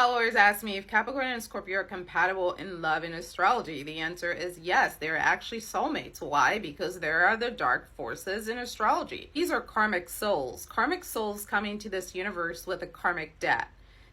followers ask me if Capricorn and Scorpio are compatible in love in astrology. The answer is yes, they're actually soulmates. Why? Because there are the dark forces in astrology. These are karmic souls. Karmic souls coming to this universe with a karmic debt.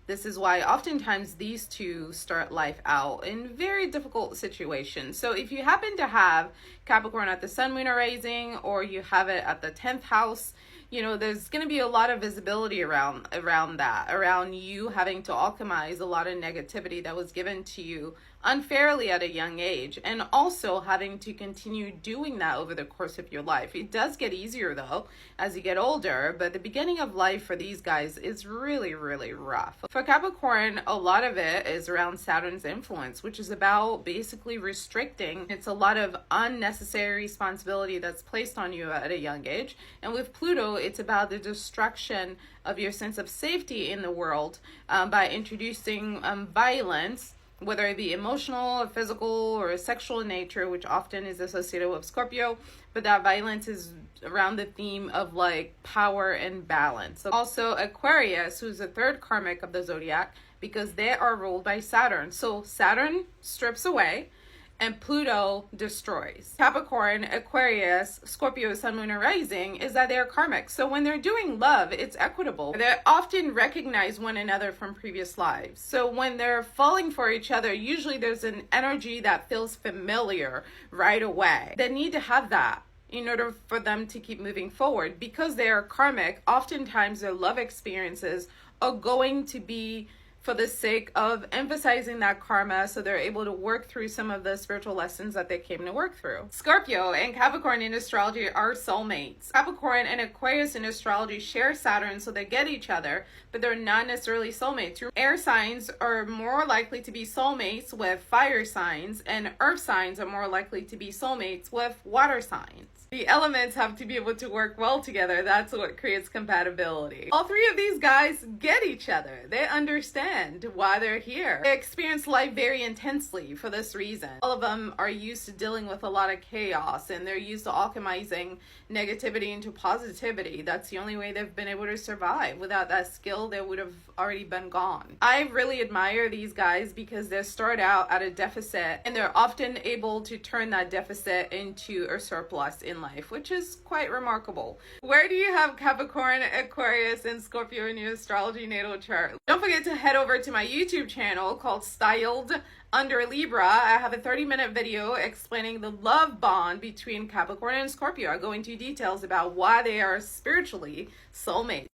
This is why oftentimes these two start life out in very difficult situations. So if you happen to have Capricorn at the sun, moon, or rising, or you have it at the 10th house, you know, there's going to be a lot of visibility around that, around you having to alchemize a lot of negativity that was given to you unfairly at a young age, and also having to continue doing that over the course of your life. It does get easier though as you get older, but the beginning of life for these guys is really, really rough. For Capricorn, a lot of it is around Saturn's influence, which is about basically restricting. It's a lot of unnecessary responsibility that's placed on you at a young age. And with Pluto, it's about the destruction of your sense of safety in the world by introducing violence, whether it be emotional or physical or sexual in nature, which often is associated with Scorpio, but that violence is around the theme of like power and balance. So also Aquarius, who's the third karmic of the zodiac, because they are ruled by Saturn. So Saturn strips away and Pluto destroys. Capricorn, Aquarius, Scorpio, sun, moon, and rising is that they're karmic. So when they're doing love, it's equitable. They often recognize one another from previous lives. So when they're falling for each other, usually there's an energy that feels familiar right away. They need to have that in order for them to keep moving forward. Because they are karmic, oftentimes their love experiences are going to be for the sake of emphasizing that karma, so they're able to work through some of the spiritual lessons that they came to work through. Scorpio and Capricorn in astrology are soulmates. Capricorn and Aquarius in astrology share Saturn, so they get each other, but they're not necessarily soulmates. Air signs are more likely to be soulmates with fire signs, and earth signs are more likely to be soulmates with water signs. The elements have to be able to work well together. That's what creates compatibility. All three of these guys get each other. They understand why they're here. They experience life very intensely for this reason. All of them are used to dealing with a lot of chaos, and they're used to alchemizing negativity into positivity. That's the only way they've been able to survive. Without that skill, they would have already been gone. I really admire these guys because they start out at a deficit, and they're often able to turn that deficit into a surplus in life, which is quite remarkable. Where do you have Capricorn, Aquarius, and Scorpio in your astrology natal chart? Don't forget to head over to my YouTube channel called Styled Under Libra. I have a 30-minute video explaining the love bond between Capricorn and Scorpio. I go into details about why they are spiritually soulmates.